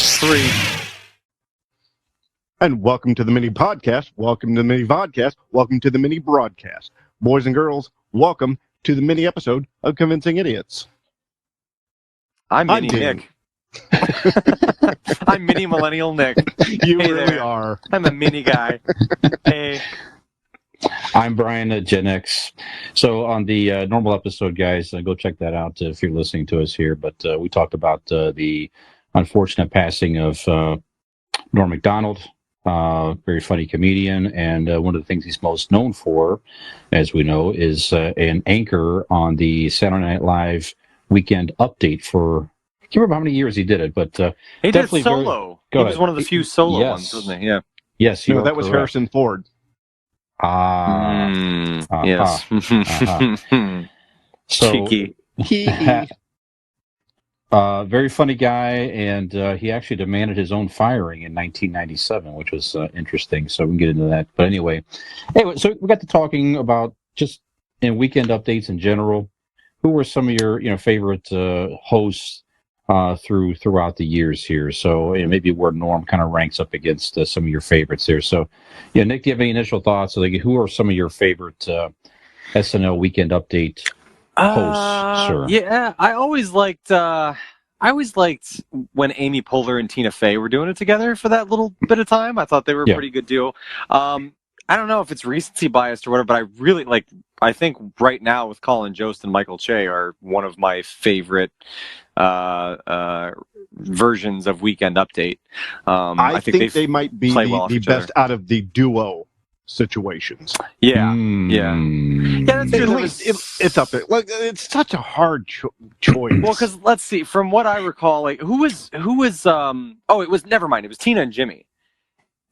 3. And welcome to the mini podcast. Welcome to the mini vodcast. Welcome to the mini broadcast. Boys and girls, welcome to the mini episode of Convincing Idiots. I'm Mini Nick. I'm Mini Millennial Nick. You Hey really there. are. I'm a mini guy. Hey. I'm Brian at Gen X. So on the normal episode, guys, go check that out if you're listening to us here. But we talked about the unfortunate passing of Norm MacDonald, very funny comedian. And one of the things he's most known for, as we know, is an anchor on the Saturday Night Live Weekend update for, I can't remember how many years he did it, but He did it solo. He was one of the few solo Yes. ones, wasn't he? Yeah. Yes, No, that was correct. Harrison Ford. Yes. So, Cheeky. very funny guy, and he actually demanded his own firing in 1997, which was interesting. So we can get into that. But anyway, so we got to talking about just in weekend updates in general. Who were some of your favorite hosts throughout the years here? So maybe where Norm kind of ranks up against some of your favorites here. So Nick, do you have any initial thoughts? Like, who are some of your favorite SNL Weekend Update hosts, sir? Yeah, I always liked when Amy Poehler and Tina Fey were doing it together for that little bit of time. I thought they were a pretty good duo. I don't know if it's recency biased or whatever, but I really I think right now with Colin Jost and Michael Che are one of my favorite versions of Weekend Update. I think they might be the best out of the duo situations. Yeah, that's At true. least it's up there. Like, it's such a hard choice. Well, because let's see, from what I recall, like who was never mind. It was Tina and Jimmy.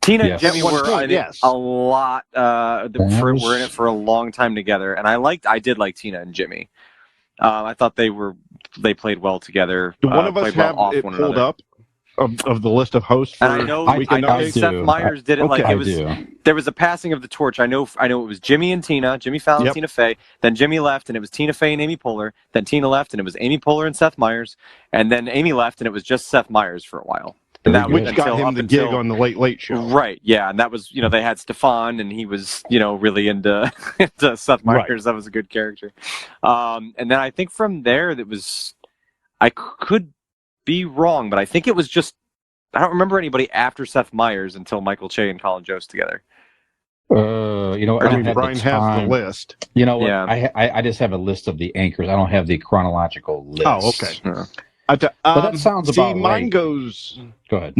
Tina and Jimmy were in it a lot. Were in it for a long time together, and I did like Tina and Jimmy. I thought they played well together. Do one of us have it pulled up of the list of hosts? For and I know Seth Meyers did it there was a passing of the torch. I know it was Jimmy and Tina, Jimmy Fallon, Tina Fey. Then Jimmy left, and it was Tina Fey and Amy Poehler. Then Tina left, and it was Amy Poehler and Seth Meyers. And then Amy left, and it was just Seth Meyers for a while. And that which got him the gig on the Late Late Show. Right, yeah, and that was, they had Stefan, and he was, really into Seth Meyers. Right. That was a good character. And then I think from there, I could be wrong, but I think it was just, I don't remember anybody after Seth Meyers until Michael Che and Colin Jost together. I don't have Brian has the list. You know what? Yeah. I just have a list of the anchors. I don't have the chronological list. Oh, okay. Yeah. But that sounds about mine right. goes. Go ahead.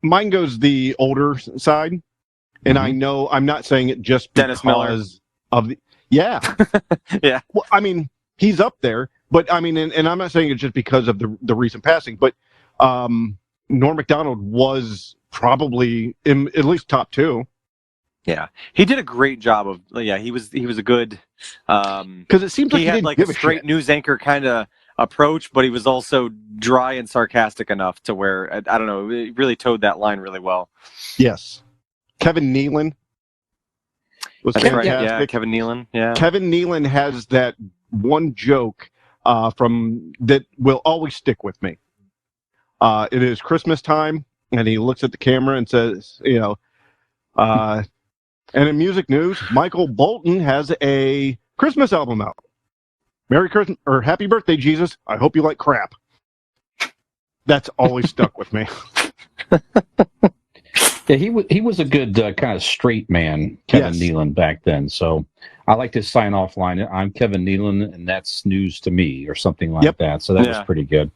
Mine goes the older side, and I know I'm not saying it just Dennis because of the. Yeah. Yeah. Well, I mean, he's up there, but I mean, and I'm not saying it just because of the recent passing, but Norm MacDonald was probably in at least top 2. Yeah, he did a great job of. Yeah, he was a good. Because it seems like he had like a straight news anchor kind of approach, but he was also dry and sarcastic enough to where I don't know, it really towed that line really well. Yes, Kevin Nealon was fantastic. Right. Yeah, Kevin Nealon. Yeah, Kevin Nealon has that one joke from that will always stick with me. It is Christmas time, and he looks at the camera and says, and in music news, Michael Bolton has a Christmas album out. Merry Christmas, or Happy Birthday, Jesus. I hope you like crap. That's always stuck with me. Yeah, he was a good kind of straight man, Kevin Nealon, back then. So I like his sign-off line, I'm Kevin Nealon, and that's news to me, or something like that. So that was pretty good.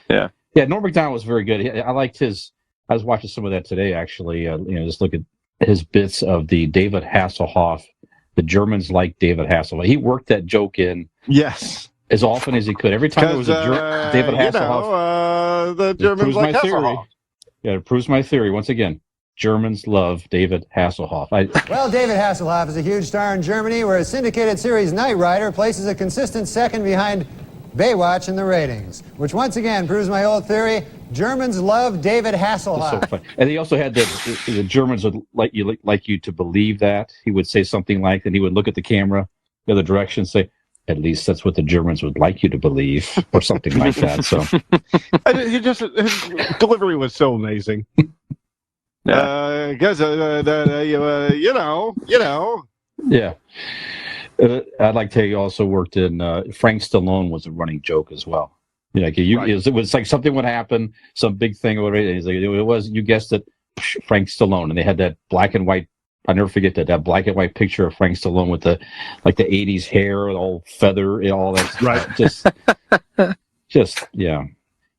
Yeah. Yeah, Norm MacDonald was very good. I liked his... I was watching some of that today, actually. Just look at his bits of the David Hasselhoff. The Germans like David Hasselhoff. He worked that joke in as often as he could. Every time there was a David Hasselhoff. The Germans like Hasselhoff. Yeah, it proves my theory. Once again, Germans love David Hasselhoff. Well, David Hasselhoff is a huge star in Germany, where his syndicated series Knight Rider places a consistent second behind Baywatch in the ratings, which once again proves my old theory: Germans love David Hasselhoff. So funny. And he also had the Germans would like you to believe that. He would say something like, and he would look at the camera the other direction and say, At least that's what the Germans would like you to believe, or something like that. So, his delivery was so amazing. Yeah. Guys, you know. Yeah. I'd like to tell you also worked in Frank Stallone was a running joke as well. Like it was like something would happen, some big thing or whatever. He's like, it was, you guessed it, Frank Stallone, and they had that black and white. I never forget that black and white picture of Frank Stallone with the 80s hair, all feather, all that. Right. Just yeah.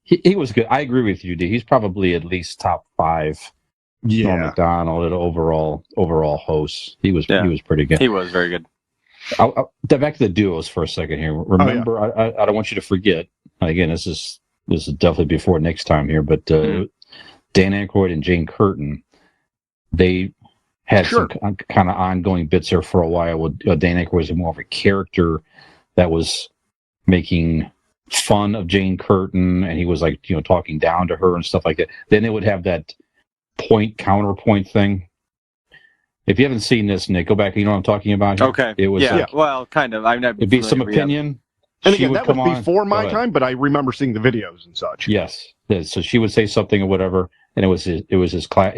He was good. I agree with you, D. He's probably at least top 5. Yeah. Norm MacDonald, an overall host. He was pretty good. He was very good. I'll back to the duos for a second here. Remember, I don't want you to forget. Again, this is definitely before next time here, but Dan Aykroyd and Jane Curtin, they had some kind of ongoing bits there for a while. Dan Aykroyd was more of a character that was making fun of Jane Curtin, and he was like, talking down to her and stuff like that. Then they would have that counterpoint thing. If you haven't seen this, Nick, go back. You know what I'm talking about here? Okay. It was well, kind of. It'd be some opinion. And again, that was before my time, but I remember seeing the videos and such. Yes. So she would say something or whatever, and it was his class.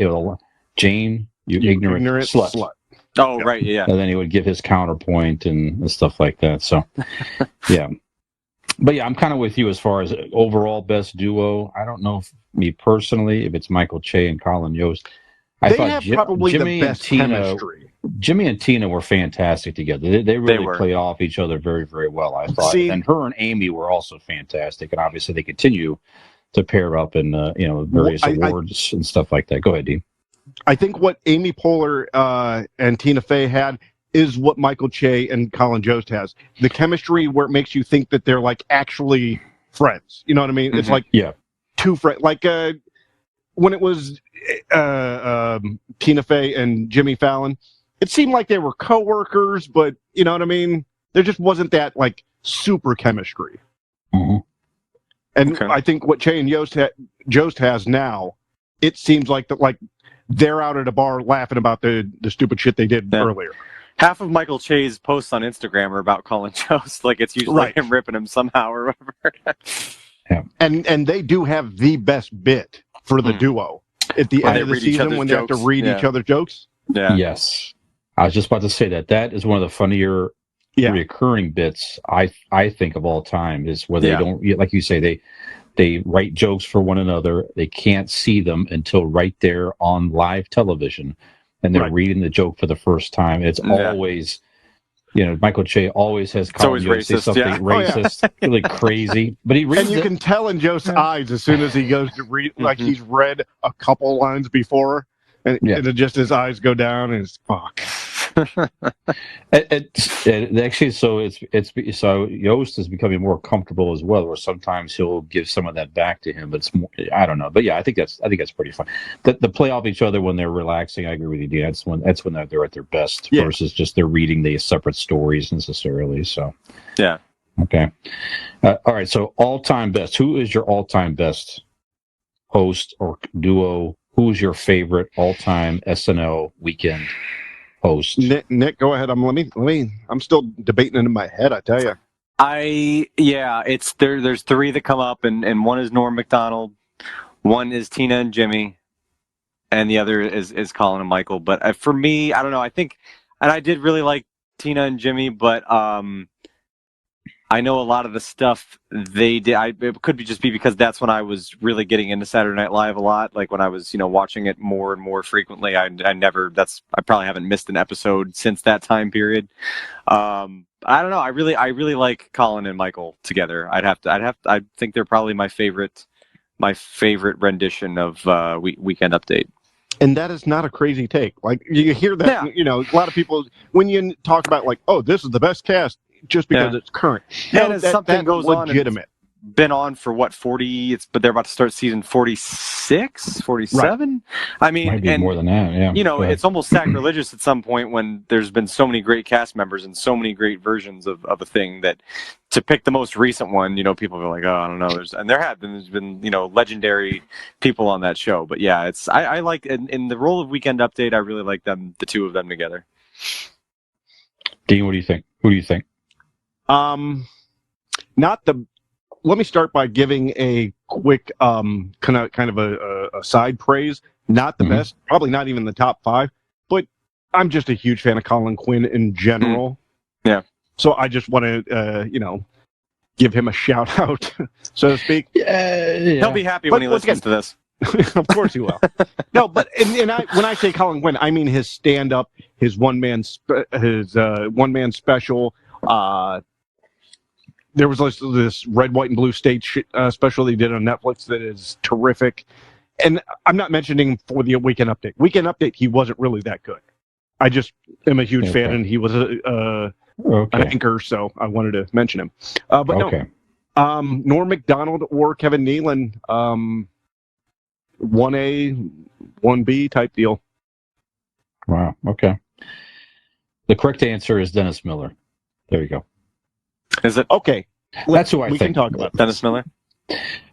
Jane, you ignorant slut. Oh, right, yeah. And then he would give his counterpoint and stuff like that. So, yeah. But yeah, I'm kind of with you as far as overall best duo. I don't know me personally if it's Michael Che and Colin Yost. They have probably Jimmy the best chemistry. Jimmy and Tina were fantastic together. They really play off each other very, very well, I thought. And her and Amy were also fantastic. And obviously they continue to pair up in various awards and stuff like that. Go ahead, Dean. I think what Amy Poehler and Tina Fey had is what Michael Che and Colin Jost has. The chemistry where it makes you think that they're like actually friends. You know what I mean? Mm-hmm. It's like two friends. Like when it was Tina Fey and Jimmy Fallon, it seemed like they were coworkers, but you know what I mean? There just wasn't that like super chemistry. Mm-hmm. And I think what Che and Jost has now, it seems like that like they're out at a bar laughing about the stupid shit they did earlier. Half of Michael Che's posts on Instagram are about Colin Jost. Like it's usually him ripping him somehow or whatever. And they do have the best bit for the duo at the end of the season when they have to read each other's jokes. Yeah. Yes. I was just about to say that is one of the funnier recurring bits I think of all time is where they don't, like you say, they write jokes for one another. They can't see them until right there on live television, and they're reading the joke for the first time. It's always, Michael Che always has Colin Jost say something racist, really crazy, but he reads and you can tell in Jost's eyes as soon as he goes to read, like he's read a couple lines before, and just his eyes go down and it's fuck. Actually, so Yost is becoming more comfortable as well, or sometimes he'll give some of that back to him. But it's more, I don't know. But yeah, I think that's pretty fun. The play off each other when they're relaxing. I agree with you, Dean. That's when they're at their best versus just they're reading the separate stories necessarily. So yeah, okay, all right. So all-time best. Who is your all-time best host or duo? Who's your favorite all-time SNL Weekend host? Nick, go ahead. I'm still debating it in my head. I tell you. It's there. There's 3 that come up, and one is Norm MacDonald, one is Tina and Jimmy, and the other is Colin and Michael. But for me, I don't know. I think, and I did really like Tina and Jimmy, but I know a lot of the stuff they did. It could just be because that's when I was really getting into Saturday Night Live a lot. Like when I was, watching it more and more frequently. I probably haven't missed an episode since that time period. I don't know. I really like Colin and Michael together. I think they're probably my favorite rendition of Weekend Update. And that is not a crazy take. Like you hear that, a lot of people when you talk about like, oh, this is the best cast. Just because it's current. And something goes legitimate. On, been on for what, 40? But they're about to start season 46, 47. Right. I mean, might be more than that. Yeah, it's almost sacrilegious at some point when there's been so many great cast members and so many great versions of a thing that to pick the most recent one, people are like, oh, I don't know. There's been legendary people on that show. But yeah, I like in the role of Weekend Update. I really like the 2 of them together. Dean, what do you think? Who do you think? Not the. Let me start by giving a quick kind of a side praise. Not the best, probably not even the top 5, but I'm just a huge fan of Colin Quinn in general. Yeah. So I just want to give him a shout out, so to speak. Yeah. He'll be happy when he listens to this. Of course he will. No, but when I say Colin Quinn, I mean his stand up, his one man special. There was this red, white, and blue state special he did on Netflix that is terrific. And I'm not mentioning for the Weekend Update. Weekend Update, he wasn't really that good. I just am a huge fan, and he was an anchor, so I wanted to mention him. No, Norm MacDonald or Kevin Nealon, 1A, 1B type deal. Wow. Okay. The correct answer is Dennis Miller. There you go. Is it? Okay. That's who I think. We can talk about Dennis Miller.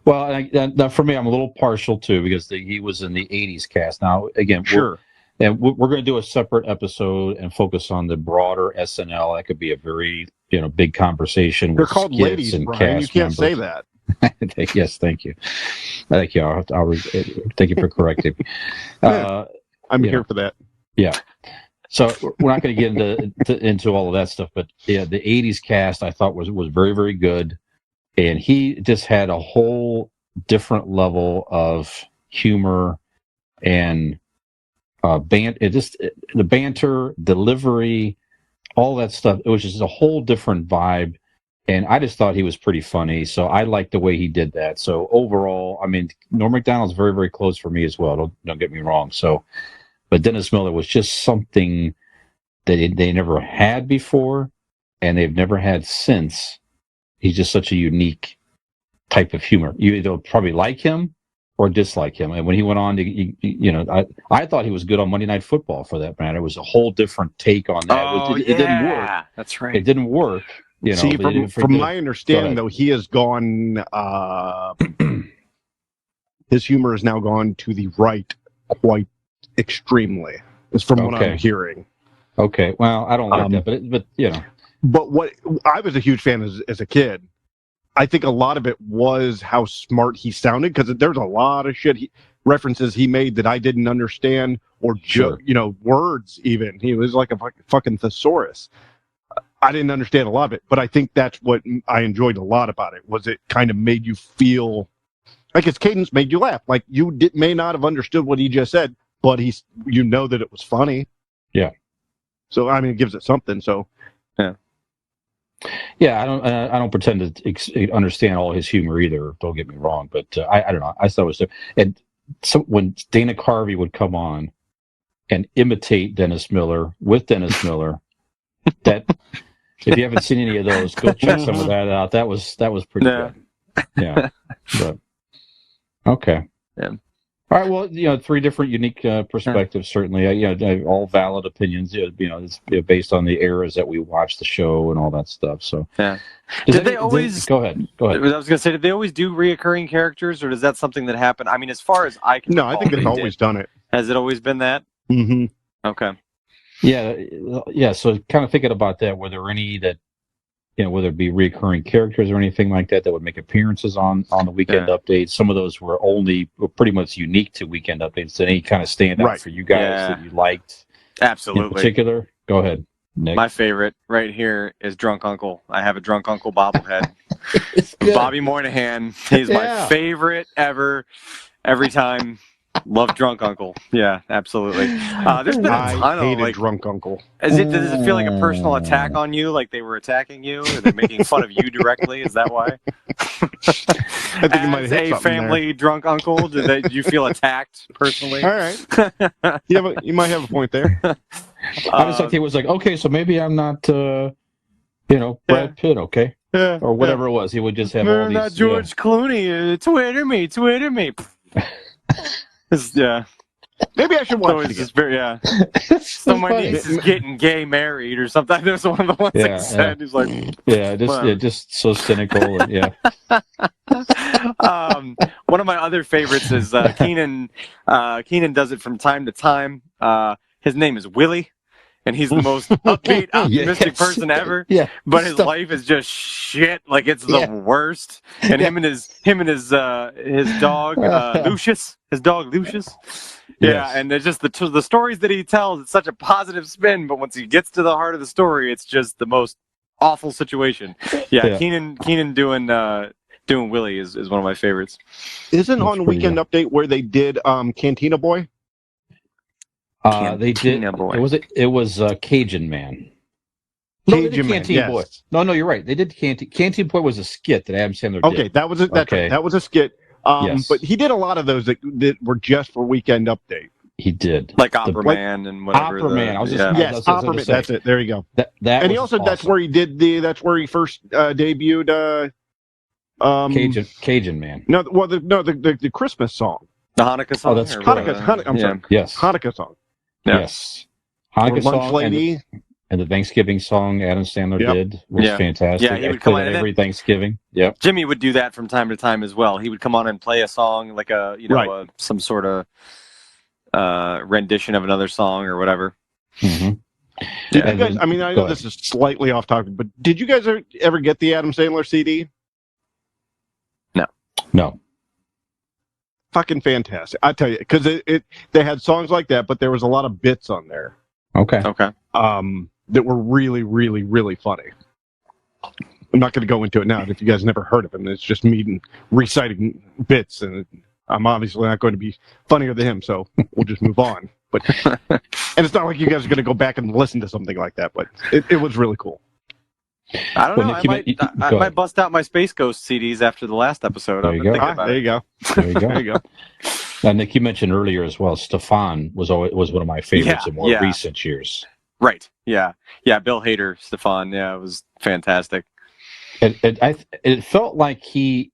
Well, now for me, I'm a little partial too because he was in the '80s cast. Now, again, sure. We're going to do a separate episode and focus on the broader SNL. That could be a very big conversation. They're called ladies, and Brian. You can't say that. Yes, thank you. Thank you. I'll thank you for correcting me. I'm here for that. Yeah. So we're not going to get into all of that stuff, but yeah, the '80s cast I thought was very, very good, and he just had a whole different level of humor and the banter, delivery, all that stuff. It was just a whole different vibe, and I just thought he was pretty funny. So I liked the way he did that. So overall, I mean, Norm Macdonald's very, very close for me as well. Don't get me wrong. So. But Dennis Miller was just something that they never had before, and they've never had since. He's just such a unique type of humor. You either probably like him or dislike him. And when he went on to, I thought he was good on Monday Night Football for that matter. It was a whole different take on that. It didn't work. That's right. It didn't work. See, from my understanding, though, he has gone. His humor has now gone to the right quite extremely, is from what I'm hearing. Okay, well, I don't like that, but But what I was a huge fan as a kid. I think a lot of it was how smart he sounded, because there's a lot of references he made that I didn't understand, or words even. He was like a fucking thesaurus. I didn't understand a lot of it, but I think that's what I enjoyed a lot about it. Was it kind of made you feel like his cadence made you laugh, like you may not have understood what he just said, but that it was funny. Yeah. So I mean, it gives it something. So. Yeah. Yeah, I don't pretend to understand all his humor either. Don't get me wrong, but I don't know. I thought it was, and so when Dana Carvey would come on and imitate Dennis Miller with Dennis Miller, that if you haven't seen any of those, go check some of that out. That was pretty good. Yeah. But okay. Yeah. All right. Well, 3 different unique perspectives. Certainly, all valid opinions. It's based on the eras that we watched the show and all that stuff. So, yeah. Go ahead. I was going to say, did they always do reoccurring characters, or is that something that happened? I mean, as far as I can. No, I think they've always done it. Has it always been that? Mm-hmm. Okay. Yeah. So, kind of thinking about that, were there any that, whether it be recurring characters or anything like that would make appearances on the Weekend Update? Some of those were pretty much unique to Weekend Updates. Any kind of stand out for you guys that you liked? Absolutely. In particular? Go ahead, Nick. My favorite right here is Drunk Uncle. I have a Drunk Uncle bobblehead. Bobby Moynihan. He's my favorite ever. Every time. Love Drunk Uncle. Yeah, absolutely. There's been a ton of Drunk Uncle. Does it feel like a personal attack on you? Like they were attacking you? Or they're making fun of you directly? Is that why? I think you might have hit a family there. Drunk uncle, did you feel attacked personally? All right. You might have a point there. I was like, he was like, okay, so maybe I'm not, Brad Pitt, okay? Yeah. Or whatever it was. He would just have all these. Not George Clooney. Twitter me. Yeah. Maybe I should watch it again. So my niece is getting gay married or something. There's one of the ones that said. He's like, just so cynical. And, one of my other favorites is Keenan. Keenan does it from time to time. His name is Willie, and he's the most upbeat, optimistic person ever. Yeah, but his life is just shit. Like it's the worst. And him and his dog Lucius, Yeah, and it's just the stories that he tells. It's such a positive spin, but once he gets to the heart of the story, it's just the most awful situation. Yeah. Keenan doing Willie is one of my favorites. Isn't on Weekend Update where they did Cantina Boy? They did. Boy. It was Cajun Man. No, they did Canteen Boy. No, you're right. They did Canteen Boy was a skit that Adam Sandler did. Okay, that was a skit. But he did a lot of those that were just for Weekend Update. He did, like Opera Man and whatever. Opera Man. Opera Man. That's it. There you go. And he also that's where he first debuted. Cajun Man. No, well, the Christmas song. The Hanukkah song. Oh, that's Hanukkah. I'm sorry. Yes. Hanukkah song. Yes. Hanukkah Lunch song Lady. And the Thanksgiving song Adam Sandler did was fantastic. Yeah, he would come on every Thanksgiving. Yep. Jimmy would do that from time to time as well. He would come on and play a song like some sort of rendition of another song or whatever. Mm-hmm. Did you guys? I mean, I know this is slightly off topic, but did you guys ever get the Adam Sandler CD? No. Fucking fantastic! I tell you, because they had songs like that, but there was a lot of bits on there. Okay. That were really, really, really funny. I'm not going to go into it now if you guys never heard of him. It's just me reciting bits, and I'm obviously not going to be funnier than him, so we'll just move on. But and it's not like you guys are going to go back and listen to something like that, but it was really cool. I don't know. I might bust out my Space Ghost CDs after the last episode. There you go. There you go. There you go. Now, Nick, you mentioned earlier as well, Stefan was one of my favorites in more recent years. Right. Yeah. Yeah. Bill Hader, Stefan. Yeah, it was fantastic. It felt like he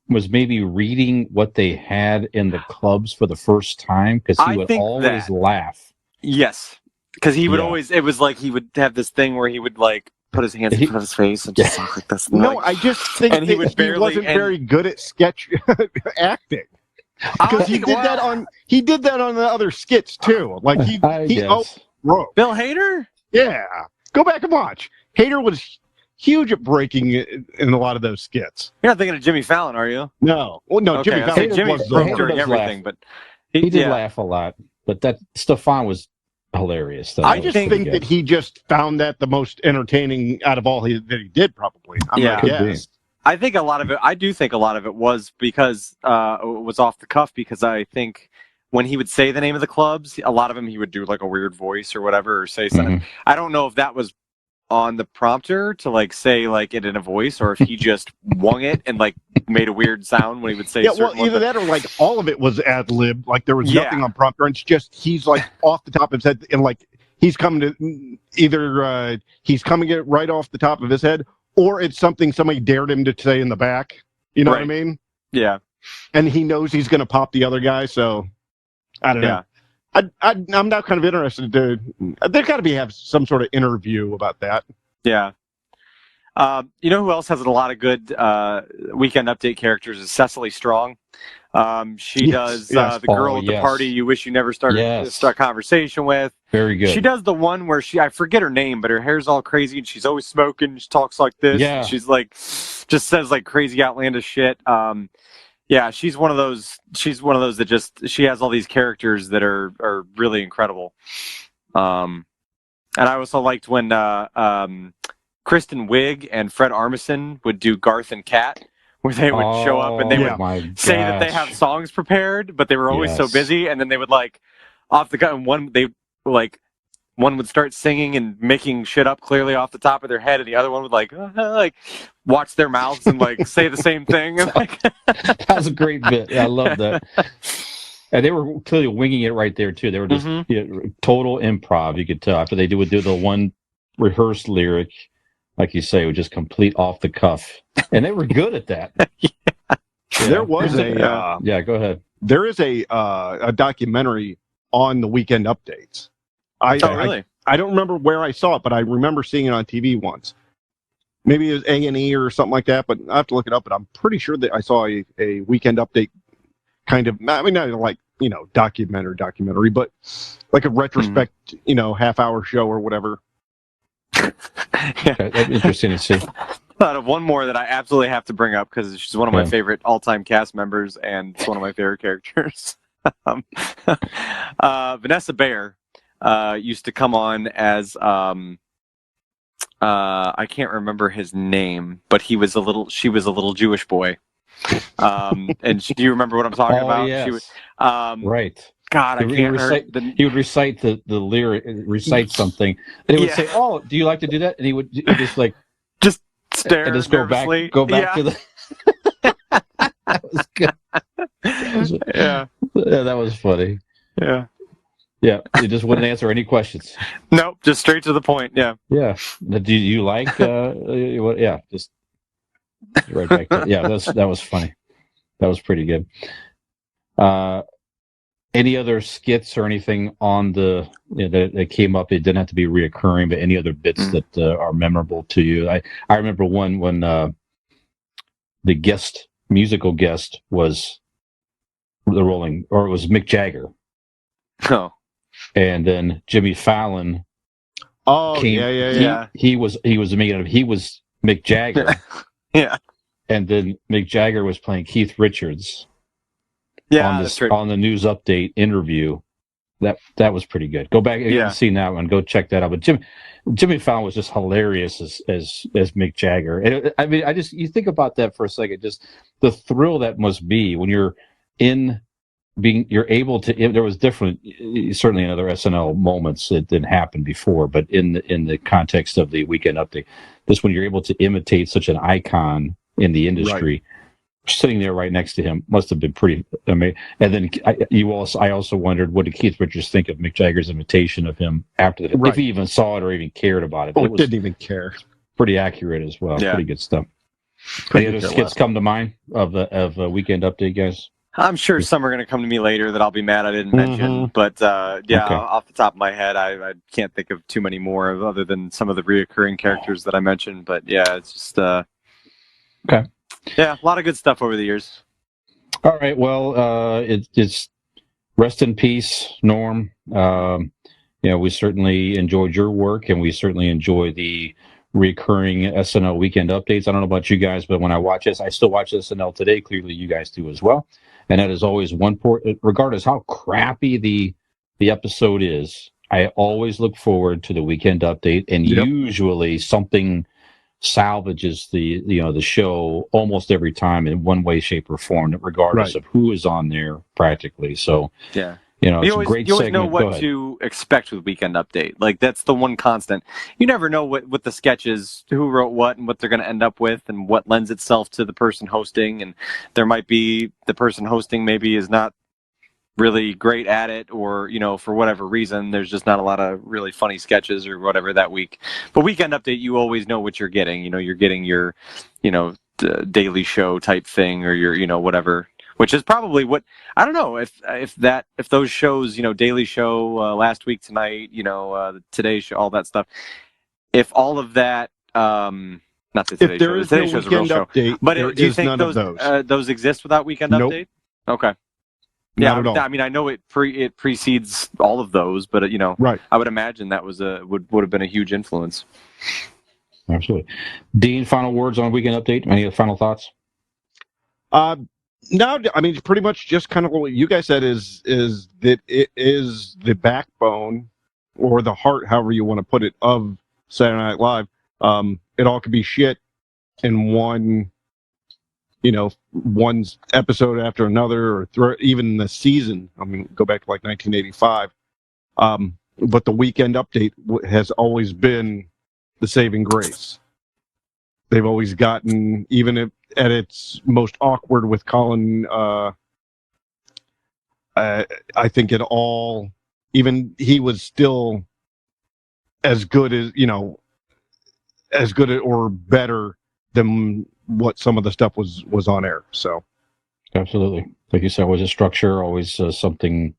was maybe reading what they had in the clubs for the first time because he would always laugh. Yes. Because he would always, it was like he would have this thing where he would like put his hands in front of his face and just talk like this. No, I just think that he wasn't very good at sketch acting. Because he did that on the other skits too. Like he wrote. Bill Hader? Yeah. Go back and watch. Hader was huge at breaking in a lot of those skits. You're not thinking of Jimmy Fallon, are you? No. Well, no, okay, Jimmy Fallon broke during everything, but he did laugh a lot. But that Stefan was hilarious. I just think that he just found that the most entertaining out of all that he did, probably. I think a lot of it. I do think a lot of it was because it was off the cuff. Because I think when he would say the name of the clubs, a lot of them he would do like a weird voice or whatever, or say something. Mm-hmm. I don't know if that was on the prompter to like say like it in a voice, or if he just wung it and like made a weird sound when he would say. Yeah, well, either that or like all of it was ad lib. Like there was nothing on prompter. And it's just he's like off the top of his head, and like he's coming to either he's coming it right off the top of his head, or it's something somebody dared him to say in the back. You know what I mean? Yeah. And he knows he's going to pop the other guy, so I don't know. I'm not kind of interested to. There's got to have some sort of interview about that. Yeah. You know who else has a lot of good Weekend Update characters is Cecily Strong. She does the girl at the party you wish you never started to start conversation with. Very good. She does the one where I forget her name, but her hair's all crazy and she's always smoking. She talks like this. Yeah. She's like, just says like crazy outlandish shit. Yeah, she's one of those that just, she has all these characters that are really incredible. And I also liked when Kristen Wiig and Fred Armisen would do Garth and Kat, where they would show up and they would say that they have songs prepared, but they were always so busy, and then they would like off the cut, one would start singing and making shit up clearly off the top of their head, and the other one would like watch their mouths and like say the same thing. That was a great bit. Yeah, I love that. And they were clearly winging it right there too. They were just total improv. You could tell after they would do the one rehearsed lyric, like you say, was just complete off the cuff, and they were good at that. There was go ahead. There is a documentary on the Weekend Updates. Really? I don't remember where I saw it, but I remember seeing it on TV once. Maybe it was A&E or something like that, but I have to look it up. But I'm pretty sure that I saw a Weekend Update kind of, I mean, not like, documentary, but like a retrospect, half-hour show or whatever. Okay, that's interesting to see. Thought of one more that I absolutely have to bring up because she's one of my favorite all-time cast members and it's one of my favorite characters. Vanessa Bayer used to come on as I can't remember his name, but she was a little Jewish boy. And do you remember what I'm talking about? Yes. She was, right. God, I can't. He would recite the lyric, recite something, and he would say, "Oh, do you like to do that?" And he would just like just stare and just nervously. go back to the. That was good. Yeah, that was funny. Yeah. He just wouldn't answer any questions. Nope, just straight to the point. Yeah. Do you like? Just right back to that was funny. That was pretty good. Any other skits or anything on the that came up? It didn't have to be reoccurring, but any other bits that are memorable to you? I remember one when the musical guest was it was Mick Jagger. Oh. And then Jimmy Fallon. Oh, came, yeah. He was Mick Jagger. Yeah. And then Mick Jagger was playing Keith Richards. Yeah, on the news update interview. That was pretty good. Go back and see that one. Go check that out. But Jimmy Fallon was just hilarious as Mick Jagger. And you think about that for a second. Just the thrill that must be when you're you're able to. There was different, certainly in other SNL moments it didn't happen before, but in the context of the Weekend Update, just when you're able to imitate such an icon in the industry. Right. Sitting there right next to him must have been pretty amazing. And then I also wondered, what did Keith Richards think of Mick Jagger's imitation of him after that? Right. If he even saw it or even cared about it. It didn't even care. Pretty accurate as well. Yeah. Pretty good stuff. Any other skits come to mind of Weekend Update, guys? I'm sure some are going to come to me later that I'll be mad I didn't mention. But off the top of my head, I can't think of too many more other than some of the reoccurring characters that I mentioned. But yeah, it's just okay. Yeah, a lot of good stuff over the years. All right, well, it's rest in peace, Norm. We certainly enjoyed your work, and we certainly enjoy the recurring SNL Weekend Updates. I don't know about you guys, but when I watch this, I still watch SNL today. Clearly, you guys do as well. And that is always regardless how crappy the episode is, I always look forward to the Weekend Update, and usually something salvages the show almost every time in one way, shape, or form, regardless of who is on there practically. So yeah, it's a great segment. You always know what to expect with Weekend Update. Like that's the one constant. You never know what the sketches, who wrote what, and what they're going to end up with, and what lends itself to the person hosting. And there might be the person hosting maybe is not really great at it, or for whatever reason there's just not a lot of really funny sketches or whatever that week. But Weekend Update, you always know what you're getting. You're getting your Daily Show type thing, or your whatever, which is probably what, I don't know if those shows, Daily Show, Last Week Tonight, the Today Show, all that stuff, if all of that not the Today Show, the Today Show's a real show, but do you think those exist without Weekend Update? Okay. Yeah, I mean, I know it precedes all of those, but right. I would imagine that was would have been a huge influence. Absolutely. Dean, final words on Weekend Update? Any final thoughts? No, I mean, pretty much just kind of what you guys said is that it is the backbone or the heart, however you want to put it, of Saturday Night Live. It all could be shit in one episode after another, or even the season. I mean, go back to like 1985. But the Weekend Update has always been the saving grace. They've always gotten, even at its most awkward with Colin, I think even he was still as good or better than what some of the stuff was on air. So absolutely, like you said, always a structure, always something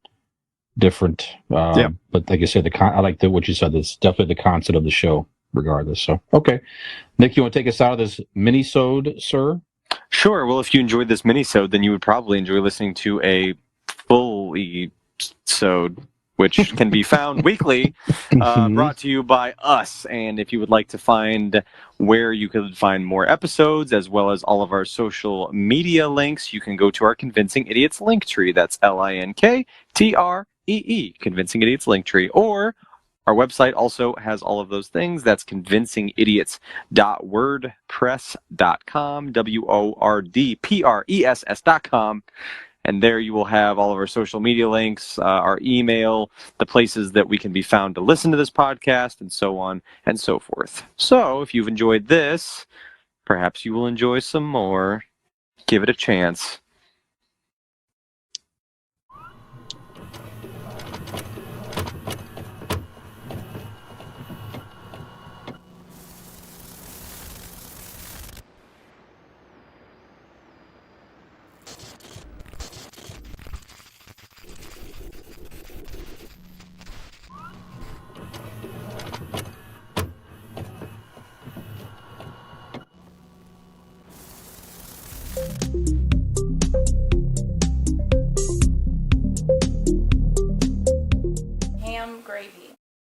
different. But like you said, I like what you said. It's definitely the concept of the show, regardless. So okay, Nick, you want to take us out of this minisode, sir? Sure. Well, if you enjoyed this minisode, then you would probably enjoy listening to a fully sode, which can be found weekly, brought to you by us. And if you would like to find where you could find more episodes, as well as all of our social media links, you can go to our Convincing Idiots link tree. That's LINKTREE, Convincing Idiots link tree. Or our website also has all of those things. That's convincingidiots.wordpress.com, WORDPRESS.com. And there you will have all of our social media links, our email, the places that we can be found to listen to this podcast, and so on and so forth. So if you've enjoyed this, perhaps you will enjoy some more. Give it a chance.